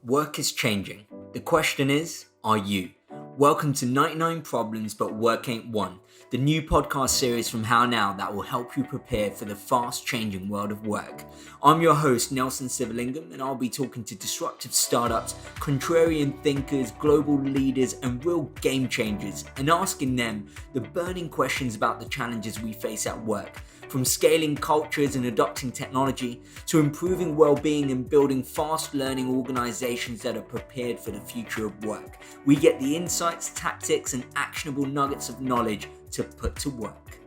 Work is changing. The question is, are you? Welcome to 99 Problems But Work Ain't One, the new podcast series from How Now that will help you prepare for the fast-changing world of work. I'm your host, Nelson Sivalingam, and I'll be talking to disruptive startups, contrarian thinkers, global leaders, and real game changers, and asking them the burning questions about the challenges we face at work. From scaling cultures and adopting technology to improving well-being and building fast-learning organizations that are prepared for the future of work, we get the insights, tactics, and actionable nuggets of knowledge to put to work.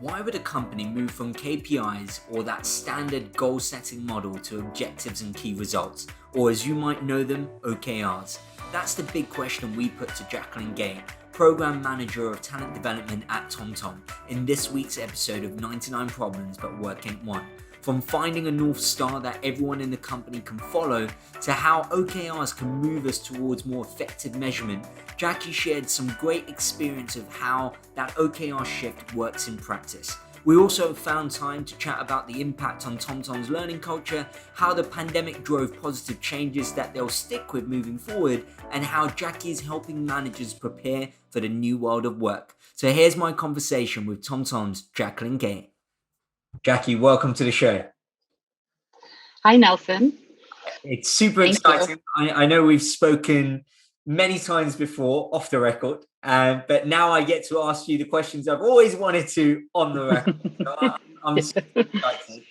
Why would a company move from KPIs or that standard goal-setting model to objectives and key results, or as you might know them, OKRs? That's the big question we put to Jacqueline Gay, Program Manager of Talent Development at TomTom, in this week's episode of 99 Problems But Work Ain't One. From finding a North Star that everyone in the company can follow to how OKRs can move us towards more effective measurement, Jacquie shared some great experience of how that OKR shift works in practice. We also found time to chat about the impact on TomTom's learning culture, how the pandemic drove positive changes that they'll stick with moving forward, and how Jacquie is helping managers prepare for the new world of work. So here's my conversation with TomTom's Jacqueline Gay. Jacquie, welcome to the show. Hi, Nelson. It's super exciting. I know we've spoken many times before off the record, but now I get to ask you the questions I've always wanted to on the record. So I'm super excited.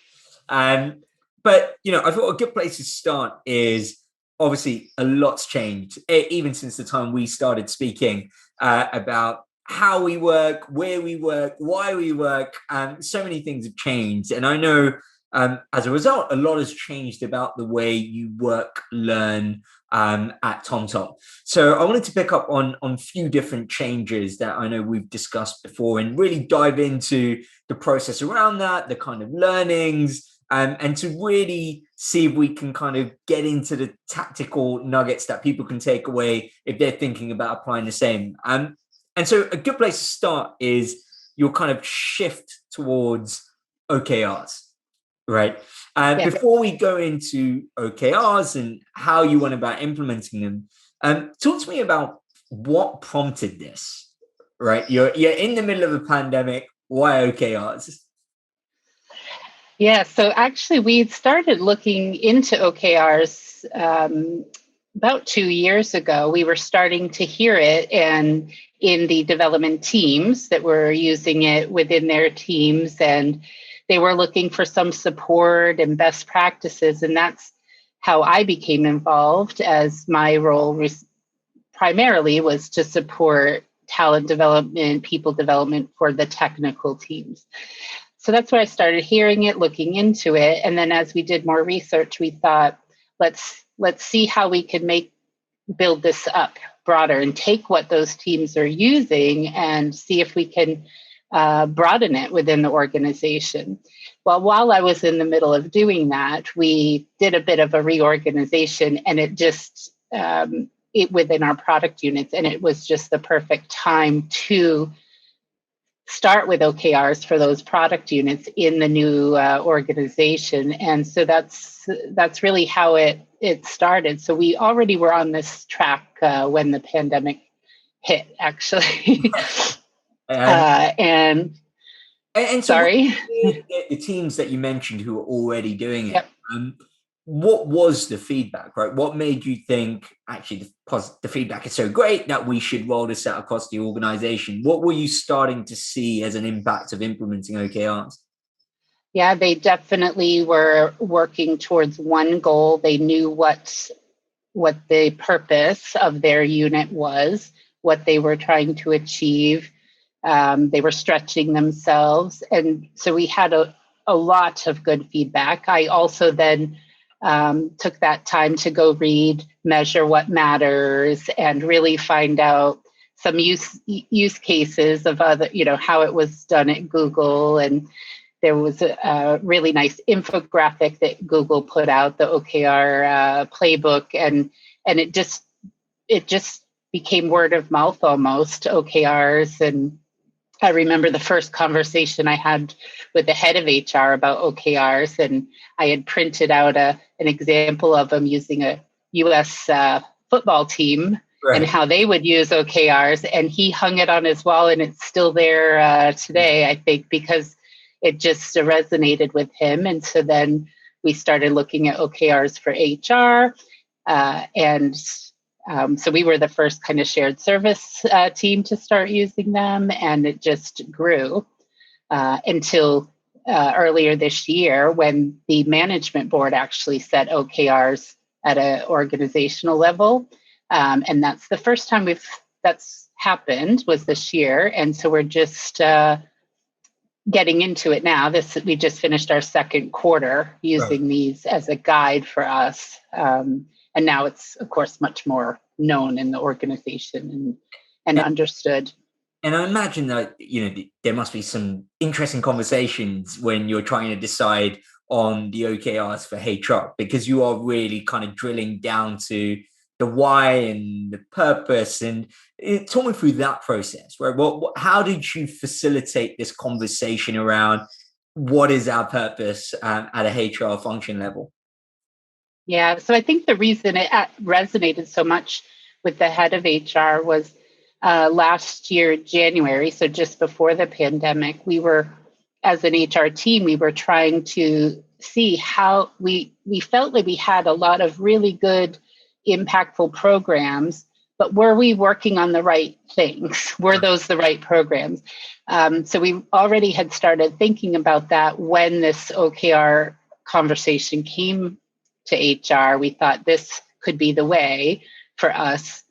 But, I thought a good place to start is obviously a lot's changed, even since the time we started speaking about how we work, where we work, why we work. So many things have changed. And I know as a result, a lot has changed about the way you work, learn at TomTom. So I wanted to pick up on a few different changes that I know we've discussed before and really dive into the process around that, the kind of learnings, and to really see if we can kind of get into the tactical nuggets that people can take away if they're thinking about applying the same. And so a good place to start is your kind of shift towards OKRs. Right. Before we go into OKRs and how you went about implementing them, talk to me about what prompted this. Right. You're in the middle of a pandemic. Why OKRs? Yeah. So actually, we started looking into OKRs about 2 years ago. We were starting to hear it, and in the development teams that were using it within their teams, and they were looking for some support and best practices. And that's how I became involved, as my role primarily was to support talent development, people development for the technical teams. So that's where I started hearing it, looking into it. And then as we did more research, we thought, let's see how we can build this up broader and take what those teams are using and see if we can broaden it within the organization. Well, while I was in the middle of doing that, we did a bit of a reorganization, and it just within our product units, and it was just the perfect time to start with OKRs for those product units in the new organization. And so that's really how it started. So we already were on this track when the pandemic hit, actually. And so sorry, the teams that you mentioned who were already doing it. What was the feedback? Right, what made you think actually the feedback is so great that we should roll this out across the organization? What were you starting to see as an impact of implementing OKRs? Yeah, they definitely were working towards one goal. They knew what the purpose of their unit was, what they were trying to achieve. They were stretching themselves. And so we had a lot of good feedback. I also then took that time to go read, measure what matters, and really find out some use cases of other, how it was done at Google. And there was a really nice infographic that Google put out, the OKR playbook, and it just became word of mouth almost, OKRs. And I remember the first conversation I had with the head of HR about OKRs, and I had printed out an example of them using a U.S. Football team and Right. how they would use OKRs. And he hung it on his wall, and it's still there today, I think, because it just resonated with him. And so then we started looking at OKRs for HR. So we were the first kind of shared service team to start using them, and it just grew until earlier this year when the management board actually set OKRs at an organizational level. And that's the first time that's happened was this year. And so we're just getting into it now. We just finished our second quarter using these as a guide for us. And now it's, of course, much more known in the organization and understood. And I imagine that, there must be some interesting conversations when you're trying to decide on the OKRs for HR, because you are really kind of drilling down to the why and the purpose. And talk me through that process, right? How did you facilitate this conversation around what is our purpose at a HR function level? Yeah, so I think the reason it resonated so much with the head of HR was last year, January, so just before the pandemic, we were, as an HR team, we were trying to see how we felt like we had a lot of really good, impactful programs, but were we working on the right things? Were those the right programs? So we already had started thinking about that when this OKR conversation came to HR. We thought this could be the way for us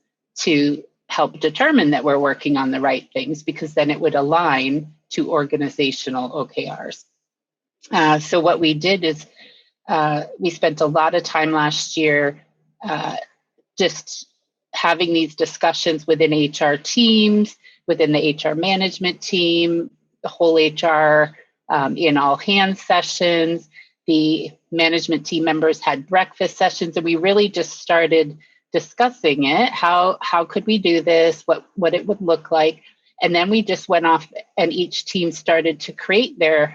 to help determine that we're working on the right things, because then it would align to organizational OKRs. So what we did is we spent a lot of time last year just having these discussions within HR teams, within the HR management team, the whole HR in all hands sessions. The management team members had breakfast sessions, and we really just started discussing it. How could we do this? What it would look like? And then we just went off, and each team started to create an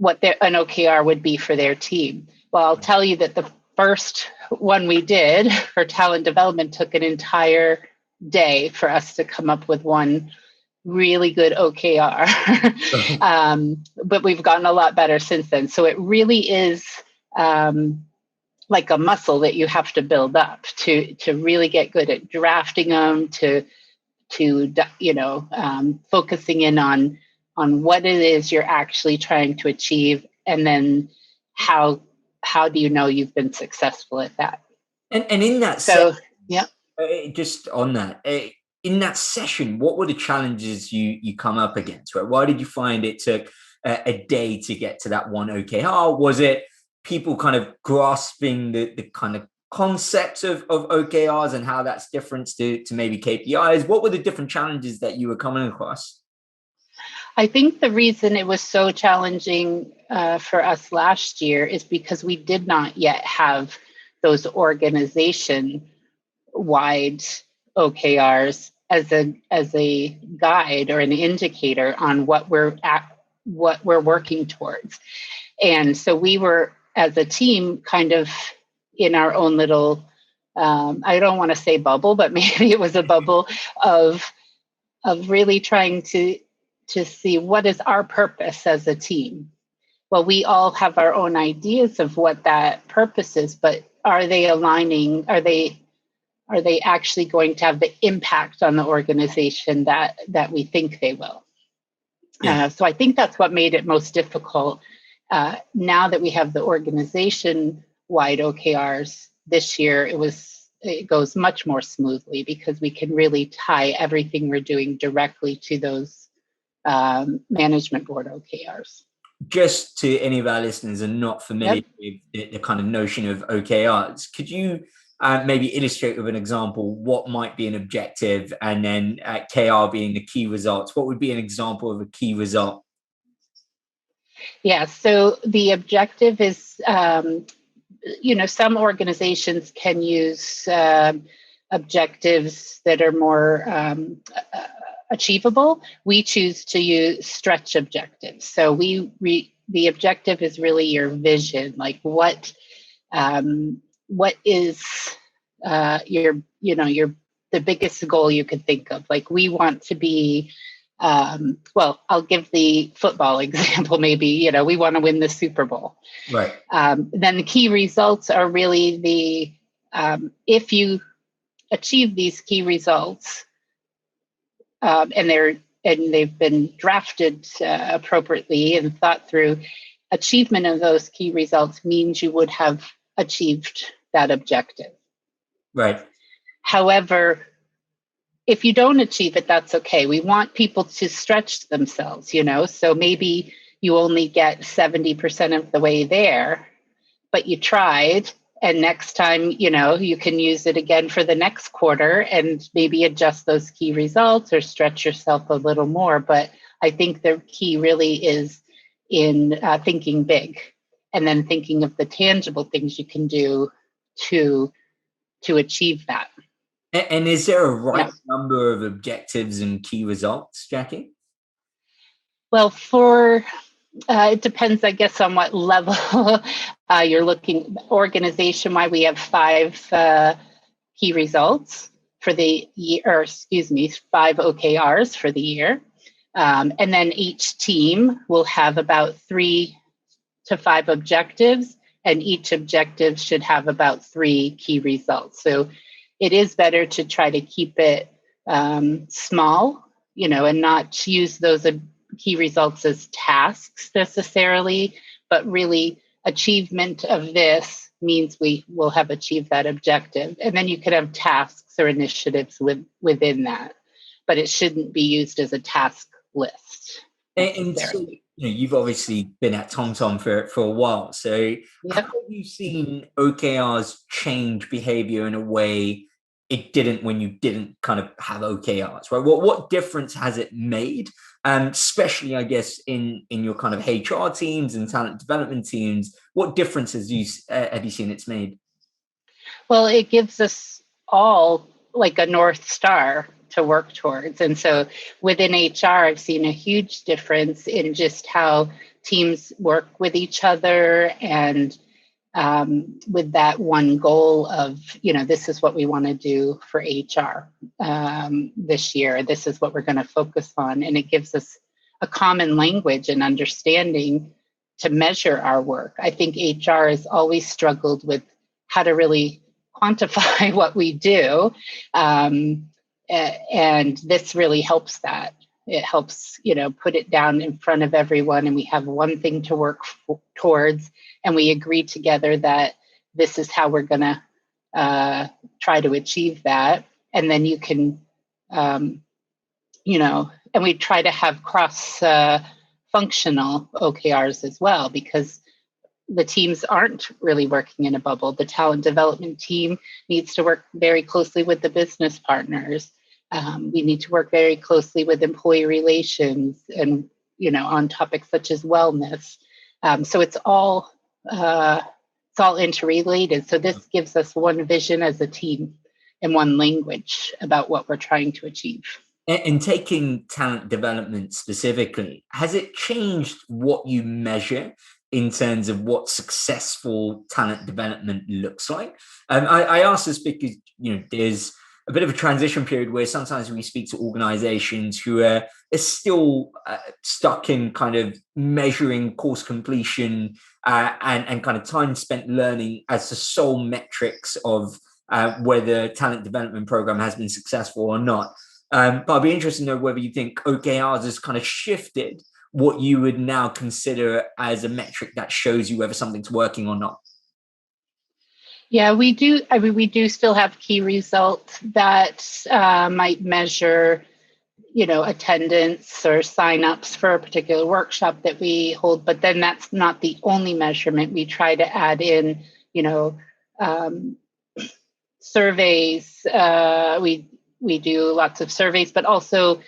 OKR would be for their team. Well, I'll tell you that the first one we did for talent development took an entire day for us to come up with one really good OKR. But we've gotten a lot better since then. So it really is like a muscle that you have to build up to really get good at drafting them, to focusing in on what it is you're actually trying to achieve, and then how do you know you've been successful at that? And in that So, yeah. just on that, in that session, what were the challenges you come up against? Right? Why did you find it took a day to get to that one OKR? Was it people kind of grasping the kind of concept of OKRs and how that's different to maybe KPIs? What were the different challenges that you were coming across? I think the reason it was so challenging for us last year is because we did not yet have those organization-wide OKRs as a guide or an indicator on what we're working towards. And so we were, as a team, kind of in our own little, I don't want to say bubble, but maybe it was a bubble of really trying to see what is our purpose as a team. Well, we all have our own ideas of what that purpose is, but are they aligning? Are they actually going to have the impact on the organization that we think they will? Yeah. So I think that's what made it most difficult. Now that we have the organization-wide OKRs this year, it goes much more smoothly because we can really tie everything we're doing directly to those management board OKRs. Just to any of our listeners are not familiar with the kind of notion of OKRs, could you maybe illustrate with an example what might be an objective, and then KR being the key results? What would be an example of a key result? Yeah, so the objective is, some organizations can use objectives that are more achievable. We choose to use stretch objectives. So the objective is really your vision, like what is your the biggest goal you could think of. Like we want to be, well, I'll give the football example. Maybe we want to win the Super Bowl. Right. Then the key results are really if you achieve these key results, and they've been drafted appropriately and thought through. Achievement of those key results means you would have achieved that objective. Right. However, if you don't achieve it, that's okay. We want people to stretch themselves, so maybe you only get 70% of the way there, but you tried. And next time, you can use it again for the next quarter and maybe adjust those key results or stretch yourself a little more. But I think the key really is in thinking big and then thinking of the tangible things you can do to achieve that. And is there a right number of objectives and key results, Jacquie? Well, it depends, I guess, on what level you're looking. Organization-wide, we have 5 key results for the year, or 5 OKRs for the year. And then each team will have about 3 to 5 objectives, and each objective should have about 3 key results. So it is better to try to keep it small, and not use those key results as tasks necessarily, but really achievement of this means we will have achieved that objective. And then you could have tasks or initiatives within that, but it shouldn't be used as a task list. And so, you've obviously been at TomTom for a while. So how have you seen OKRs change behavior in a way it didn't when you didn't kind of have OKRs, right? What difference has it made? Especially, I guess, in your kind of HR teams and talent development teams, what difference have you seen it's made? Well, it gives us all like a North Star to work towards. And so within HR, I've seen a huge difference in just how teams work with each other and with that one goal of, this is what we want to do for HR this year. This is what we're going to focus on. And it gives us a common language and understanding to measure our work. I think HR has always struggled with how to really quantify what we do. And this really helps that. It helps, put it down in front of everyone, and we have one thing to work towards, and we agree together that this is how we're going to try to achieve that. And then you can, and we try to have cross-functional OKRs as well, because the teams aren't really working in a bubble. The talent development team needs to work very closely with the business partners. We need to work very closely with employee relations and, on topics such as wellness. So it's all interrelated. So this gives us one vision as a team and one language about what we're trying to achieve. And taking talent development specifically, has it changed what you measure in terms of what successful talent development looks like? I ask this because, there's a bit of a transition period where sometimes we speak to organizations who are still stuck in kind of measuring course completion and kind of time spent learning as the sole metrics of whether talent development program has been successful or not. But I'd be interested to know whether you think OKRs has kind of shifted what you would now consider as a metric that shows you whether something's working or not. Yeah, we do. I mean, we do still have key results that might measure, attendance or signups for a particular workshop that we hold. But then that's not the only measurement. We try to add in, surveys. We do lots of surveys, but also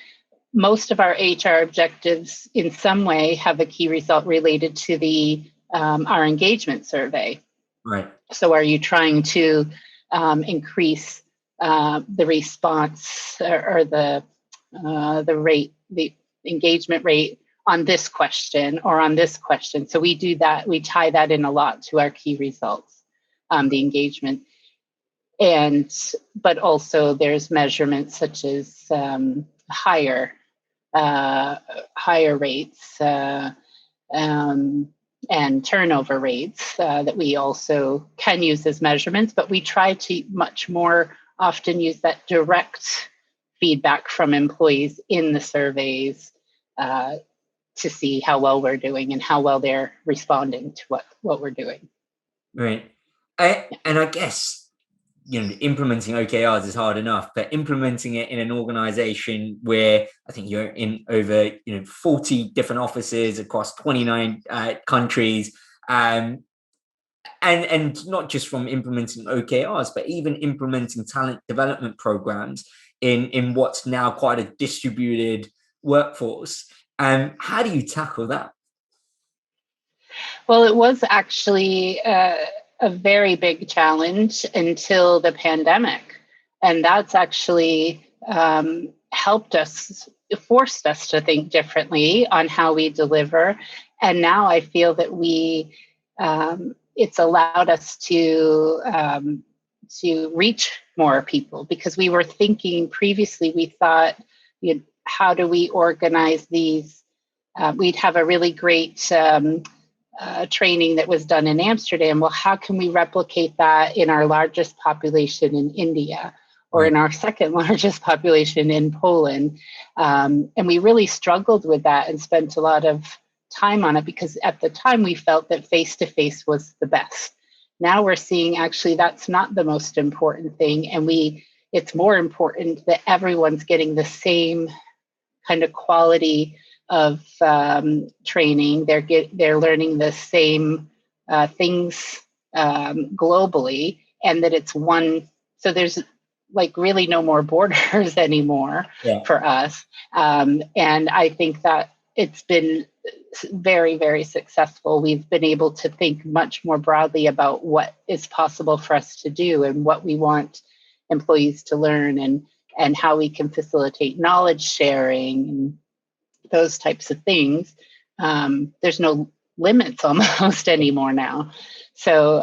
most of our HR objectives in some way have a key result related to our engagement survey. Right. So are you trying to increase the response or the rate, the engagement rate on this question or on this question? So we do that. We tie that in a lot to our key results, the engagement. but also there's measurements such as higher rates and turnover rates that we also can use as measurements, but we try to much more often use that direct feedback from employees in the surveys to see how well we're doing and how well they're responding to what we're doing. Right. And I guess, implementing OKRs is hard enough, but implementing it in an organization where I think you're in over 40 different offices across 29 countries, and not just from implementing OKRs, but even implementing talent development programs in what's now quite a distributed workforce. How do you tackle that? Well, it was actually a very big challenge until the pandemic. And that's actually helped us, forced us to think differently on how we deliver. And now I feel that it's allowed us to reach more people, because we were thinking previously, we thought, how do we organize these? We'd have a really great training that was done in Amsterdam. Well, how can we replicate that in our largest population in India, or in our second largest population in Poland? And we really struggled with that and spent a lot of time on it, because at the time we felt that face-to-face was the best. Now we're seeing actually that's not the most important thing. And it's more important that everyone's getting the same kind of quality of training. They're learning the same things globally, and that it's one. So there's like really no more borders anymore for us. And I think that it's been very, very successful. We've been able to think much more broadly about what is possible for us to do and what we want employees to learn, and how we can facilitate knowledge sharing and those types of things. There's no limits almost anymore now. So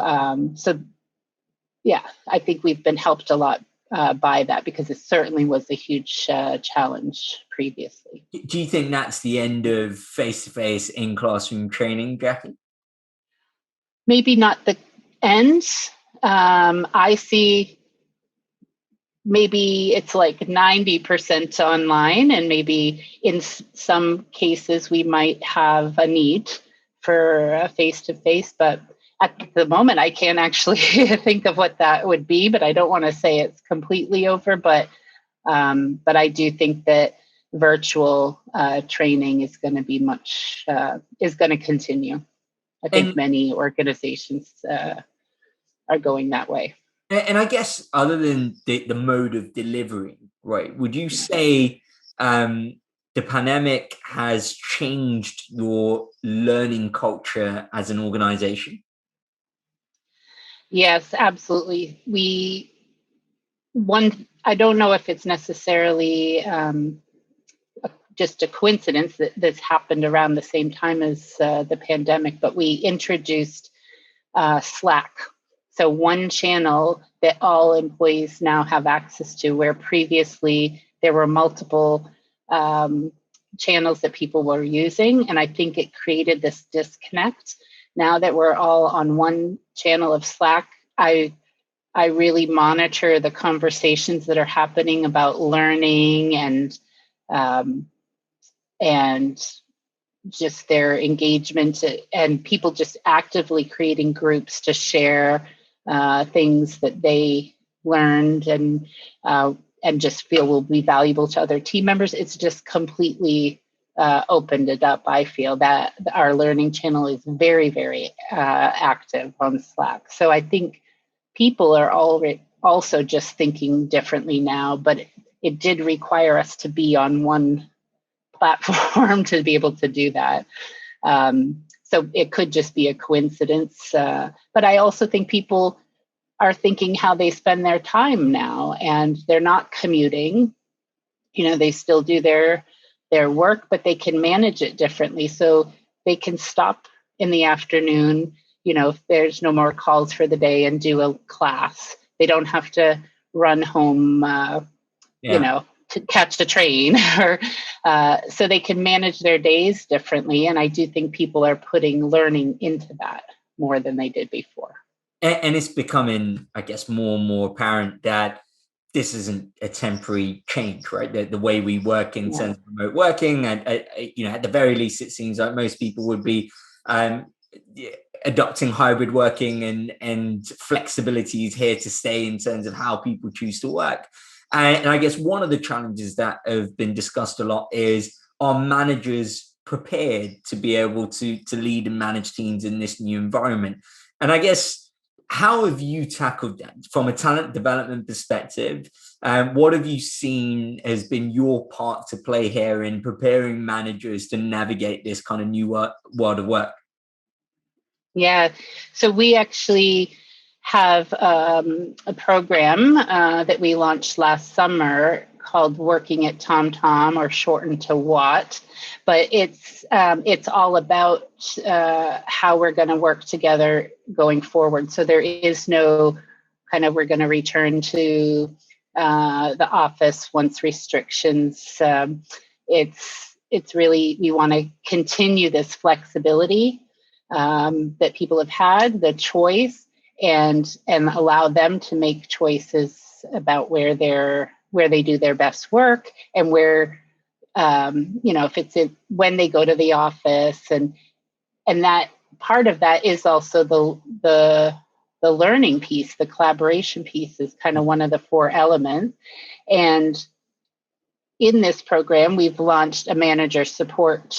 yeah, I think we've been helped a lot by that, because it certainly was a huge challenge previously. Do you think that's the end of face-to-face in-classroom training, Jacquie? Maybe not the end. I see maybe it's like 90% online, and maybe in some cases we might have a need for a face-to-face, but at the moment I can't actually think of what that would be, but I don't want to say it's completely over, but I do think that virtual training is going to be is going to continue. I think many organizations are going that way. And I guess, other than the mode of delivering, right, would you say the pandemic has changed your learning culture as an organization? Yes, absolutely. I don't know if it's necessarily just a coincidence that this happened around the same time as the pandemic, but we introduced Slack. So one channel that all employees now have access to, where previously there were multiple channels that people were using. And I think it created this disconnect. Now that we're all on one channel of Slack, I really monitor the conversations that are happening about learning and just their engagement, and people just actively creating groups to share things that they learned and just feel will be valuable to other team members. It's just completely opened it up. I feel that our learning channel is very, very active on Slack. So I think people are already also just thinking differently now, but it did require us to be on one platform to be able to do that. So it could just be a coincidence. But I also think people are thinking how they spend their time now, and they're not commuting. They still do their work, but they can manage it differently. So they can stop in the afternoon, if there's no more calls for the day, and do a class. They don't have to run home, to catch the train, or so they can manage their days differently. And I do think people are putting learning into that more than they did before. And it's becoming, I guess, more and more apparent that this isn't a temporary change, right? The way we work in terms of remote working, and at the very least, it seems like most people would be adopting hybrid working, and flexibility is here to stay in terms of how people choose to work. And I guess one of the challenges that have been discussed a lot is, are managers prepared to be able to lead and manage teams in this new environment? And I guess, how have you tackled that from a talent development perspective? What have you seen has been your part to play here in preparing managers to navigate this kind of new world of work? Yeah, so we actually have a program that we launched last summer called Working at TomTom, or shortened to WAT. But it's all about how we're going to work together going forward. So there is no kind of, we're going to return to the office once restrictions. It's really, we want to continue this flexibility that people have had, the choice, and allow them to make choices about where they do their best work, and where if it's when they go to the office, and that part of that is also the learning piece. The collaboration piece is kind of one of the 4 elements. And in this program, we've launched a manager support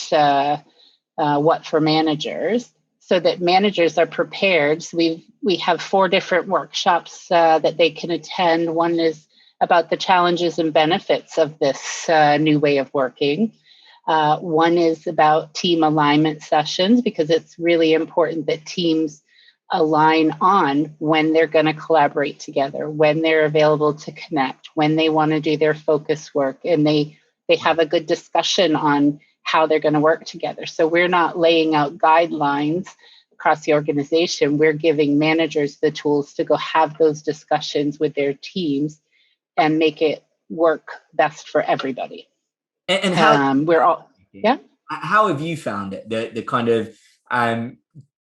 what for managers, so that managers are prepared. So we have 4 different workshops that they can attend. One is about the challenges and benefits of this new way of working. One is about team alignment sessions, because it's really important that teams align on when they're going to collaborate together, when they're available to connect, when they want to do their focus work, and they have a good discussion on how they're going to work together. So we're not laying out guidelines across the organization. We're giving managers the tools to go have those discussions with their teams and make it work best for everybody. And how we're all, yeah. How have you found it? The kind of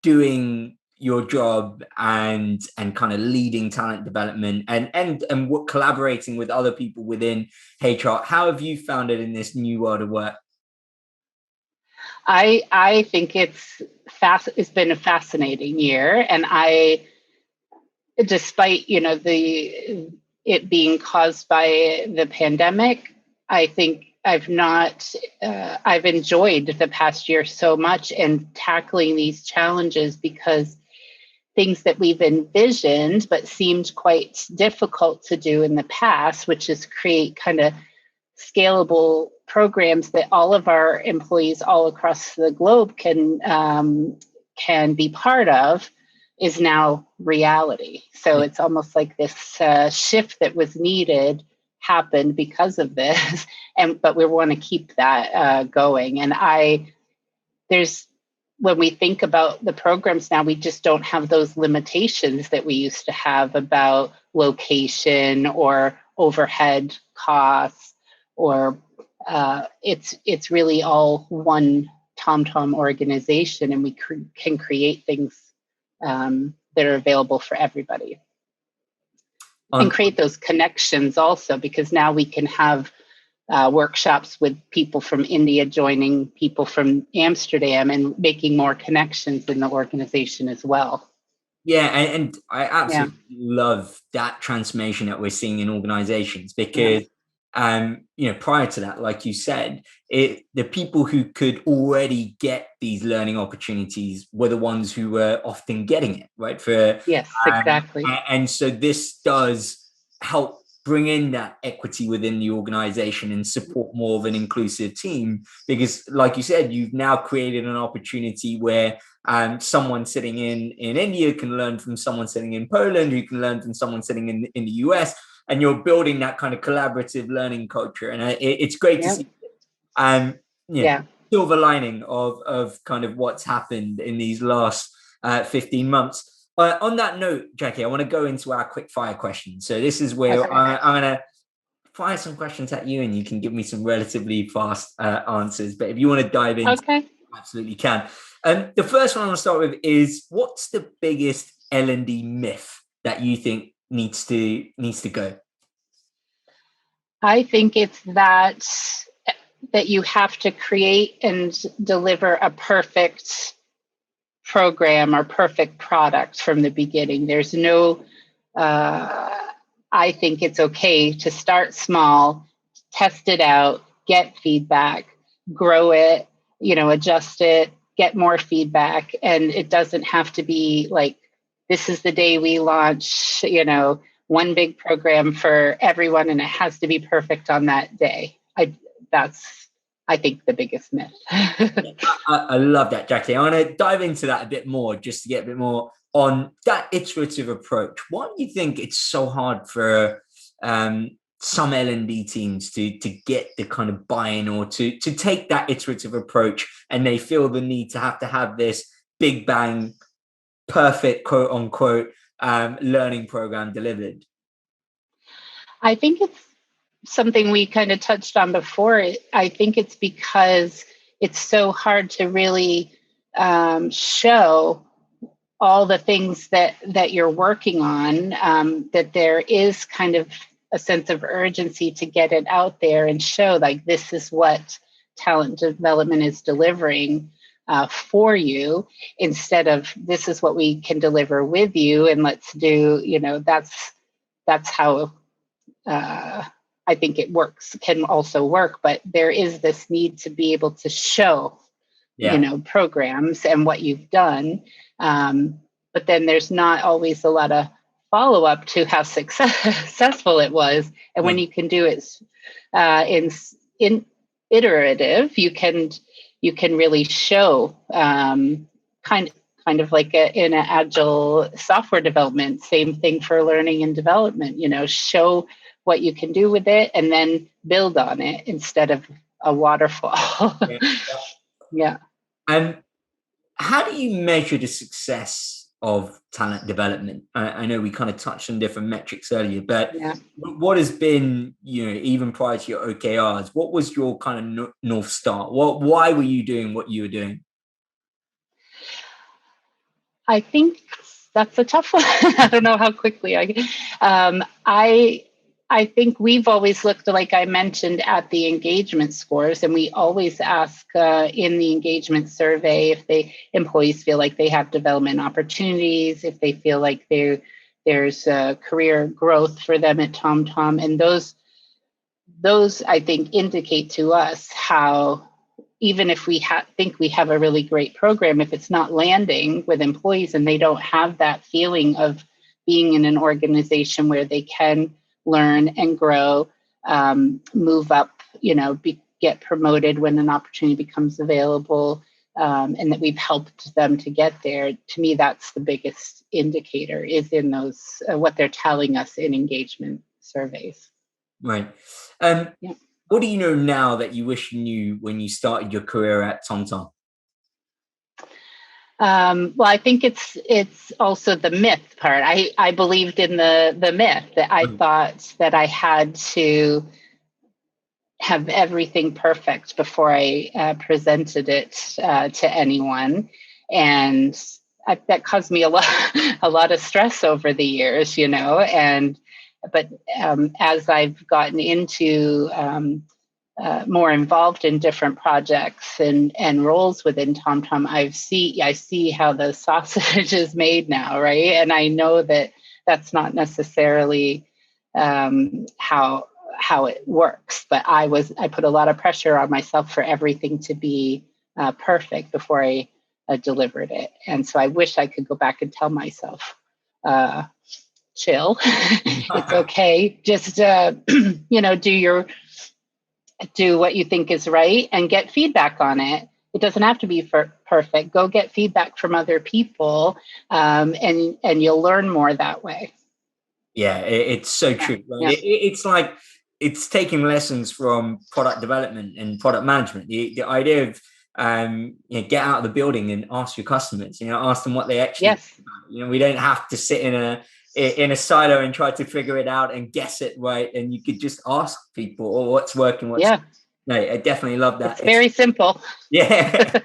doing your job and kind of leading talent development, and collaborating with other people within HR. How have you found it in this new world of work? I think it's been a fascinating year, and despite it being caused by the pandemic, I think I've enjoyed the past year so much, and tackling these challenges, because things that we've envisioned but seemed quite difficult to do in the past, which is create kind of scalable programs that all of our employees all across the globe can be part of, is now reality. So it's almost like this shift that was needed happened because of this, but we want to keep that going. And when we think about the programs now, we just don't have those limitations that we used to have about location or overhead costs, or it's really all one TomTom organization, and we can create things that are available for everybody, and create those connections also, because now we can have workshops with people from India joining people from Amsterdam, and making more connections in the organization as well. Yeah, and I absolutely love that transformation that we're seeing in organizations, because prior to that, like you said, the people who could already get these learning opportunities were the ones who were often getting it, right? Yes, exactly. And so this does help bring in that equity within the organization and support more of an inclusive team, because like you said, you've now created an opportunity where someone sitting in India can learn from someone sitting in Poland, who can learn from someone sitting in the US, and you're building that kind of collaborative learning culture. And it's great to see silver lining of kind of what's happened in these last 15 months. On that note, Jackie, I want to go into our quick fire questions. So this is where Okay. I'm going to fire some questions at you and you can give me some relatively fast answers. But if you want to dive into Okay. it, you absolutely can. The first one I want to start with is, what's the biggest L&D myth that you think needs to go? I think it's that you have to create and deliver a perfect program or perfect product from the beginning. There's no, I think it's okay to start small, test it out, get feedback, grow it, adjust it, get more feedback. And it doesn't have to be like, this is the day we launch, one big program for everyone, and it has to be perfect on that day. That's, I think, the biggest myth. I love that, Jackie. I want to dive into that a bit more, just to get a bit more on that iterative approach. Why do you think it's so hard for some L&D teams to get the kind of buy-in, or to take that iterative approach, and they feel the need to have this big bang, perfect, quote unquote, learning program delivered? I think it's something we kind of touched on before. I think it's because it's so hard to really show all the things that you're working on, that there is kind of a sense of urgency to get it out there and show, like, this is what talent development is delivering for you, instead of, this is what we can deliver with you, and let's do, that's how I think it can also work. But there is this need to be able to show, programs and what you've done. But then there's not always a lot of follow up to how successful it was. And when you can do it in iterative, you can really show, kind of like in an agile software development, same thing for learning and development, show what you can do with it and then build on it instead of a waterfall. Yeah. And how do you measure the success of talent development? I know we kind of touched on different metrics earlier, but what has been, even prior to your OKRs, what was your kind of North Star? Why were you doing what you were doing? I think that's a tough one. I don't know how quickly I think we've always looked, like I mentioned, at the engagement scores, and we always ask in the engagement survey if employees feel like they have development opportunities, if they feel like there's career growth for them at TomTom, and those I think indicate to us how, even if we think we have a really great program, if it's not landing with employees and they don't have that feeling of being in an organization where they can learn and grow, move up, get promoted when an opportunity becomes available, and that we've helped them to get there. To me, that's the biggest indicator, is in those, what they're telling us in engagement surveys. Right. What do you know now that you wish you knew when you started your career at TomTom? Well, I think it's also the myth part. I believed in the myth, that I thought that I had to have everything perfect before I presented it to anyone, and that caused me a lot of stress over the years, but as I've gotten into more involved in different projects and roles within TomTom, I see how the sausage is made now, right? And I know that that's not necessarily how it works. But I put a lot of pressure on myself for everything to be perfect before I delivered it. And so I wish I could go back and tell myself, chill, it's okay, just do what you think is right and get feedback on it. It doesn't have to be perfect. Go get feedback from other people, and you'll learn more that way. Yeah, it's so true. Right? It's like, it's taking lessons from product development and product management. The idea of get out of the building and ask your customers, ask them what they actually Yes. we don't have to sit in a silo and try to figure it out and guess it right. And you could just ask people, or what's working, no, I definitely love that. It's very simple. Yeah.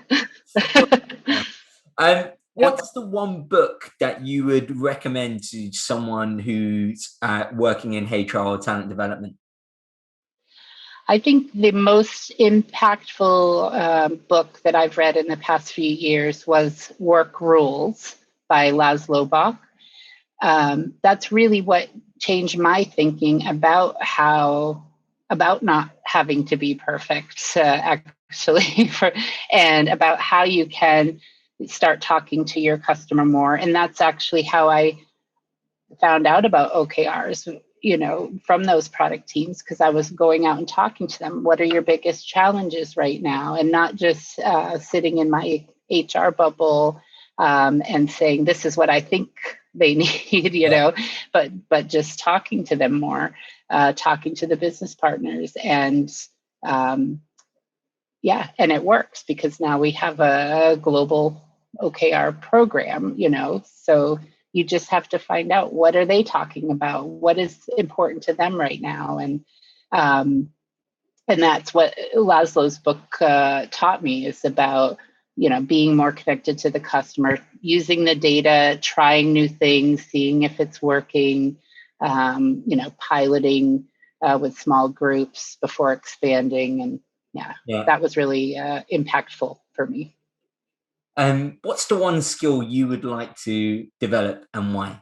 Yep. What's the one book that you would recommend to someone who's working in HR or talent development? I think the most impactful book that I've read in the past few years was Work Rules by Laszlo Bock. That's really what changed my thinking about not having to be perfect, actually, and about how you can start talking to your customer more. And that's actually how I found out about OKRs, from those product teams, because I was going out and talking to them. What are your biggest challenges right now? And not just sitting in my HR bubble and saying, this is what I think they need, but just talking to them more, talking to the business partners. And and it works because now we have a global OKR program, so you just have to find out, what are they talking about? What is important to them right now? And that's what Laszlo's book taught me, is about, being more connected to the customer, using the data, trying new things, seeing if it's working, piloting with small groups before expanding. And that was really impactful for me. What's the one skill you would like to develop, and why?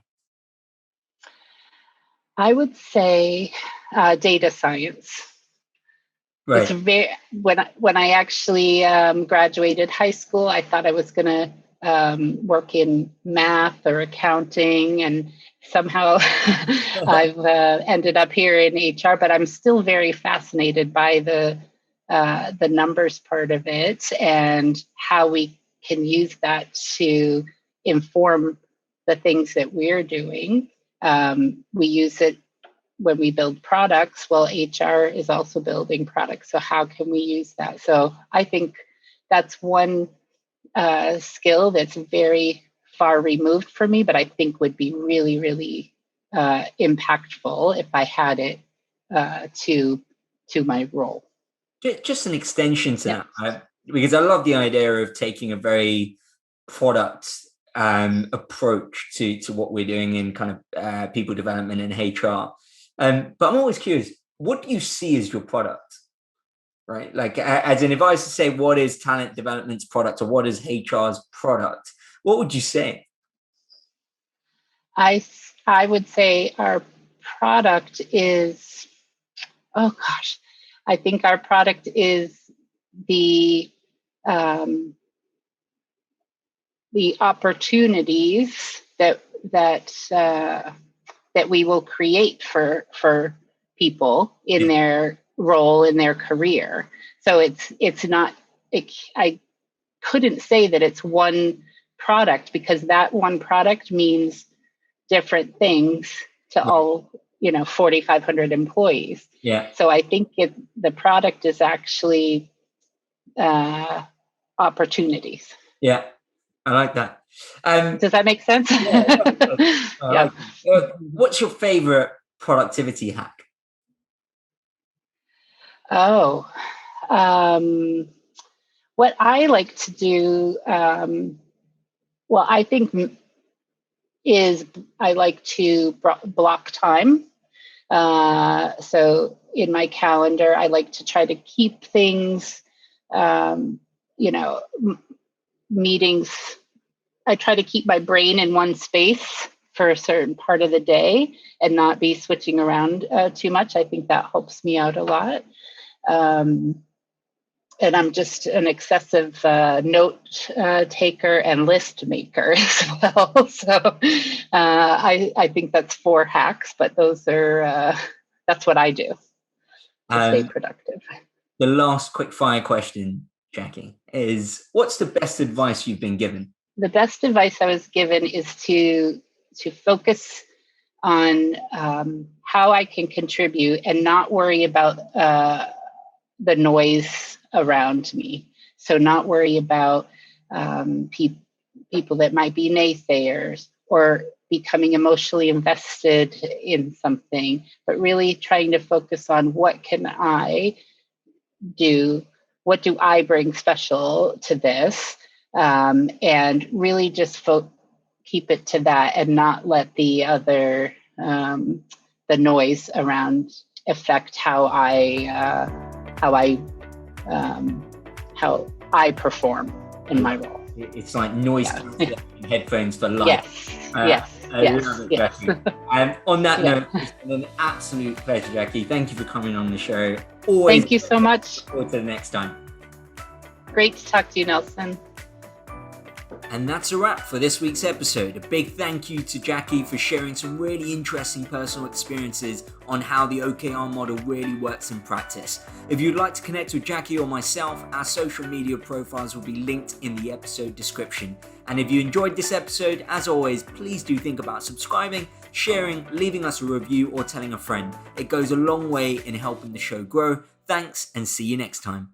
I would say data science. Right. It's when I actually graduated high school, I thought I was going to work in math or accounting, and somehow I've ended up here in HR. But I'm still very fascinated by the numbers part of it, and how we can use that to inform the things that we're doing. We use it when we build products. Well, HR is also building products. So how can we use that? So I think that's one skill that's very far removed from me, but I think would be really, really impactful if I had it to my role. Just an extension to that, because I love the idea of taking a very product approach to what we're doing in kind of people development and HR. But I'm always curious, what do you see as your product? Right? Like, as in, if I was to say, what is talent development's product, or what is HR's product, what would you say? I would say our product is, oh gosh, I think our product is the opportunities that we will create for people in their role, in their career. So it's not. I couldn't say that it's one product, because that one product means different things to all 4,500 employees. So I think the product is actually opportunities. I like that. Does that make sense? Like what's your favorite productivity hack? What I like to do, well, I think is I like to block time. So in my calendar, I like to try to keep things, meetings. I try to keep my brain in one space for a certain part of the day and not be switching around too much. I think that helps me out a lot. And I'm just an excessive note taker and list maker as well. So I think that's 4 hacks, but those are that's what I do to stay productive. The last quickfire question, Jacquie, is, what's the best advice you've been given? The best advice I was given is to focus on how I can contribute and not worry about the noise around me. So not worry about people that might be naysayers or becoming emotionally invested in something, but really trying to focus on what can I do? What do I bring special to this? And really just keep it to that and not let the other, the noise around affect how I perform in my role. It's like noise cancelling headphones for life. Yes. I love it, Jacquie. On that note, it's been an absolute pleasure, Jacquie. Thank you for coming on the show. Always. Thank you so much. Look forward to the next time. Great to talk to you, Nelson. And that's a wrap for this week's episode. A big thank you to Jacquie for sharing some really interesting personal experiences on how the OKR model really works in practice. If you'd like to connect with Jacquie or myself, our social media profiles will be linked in the episode description. And if you enjoyed this episode, as always, please do think about subscribing, sharing, leaving us a review, or telling a friend. It goes a long way in helping the show grow. Thanks, and see you next time.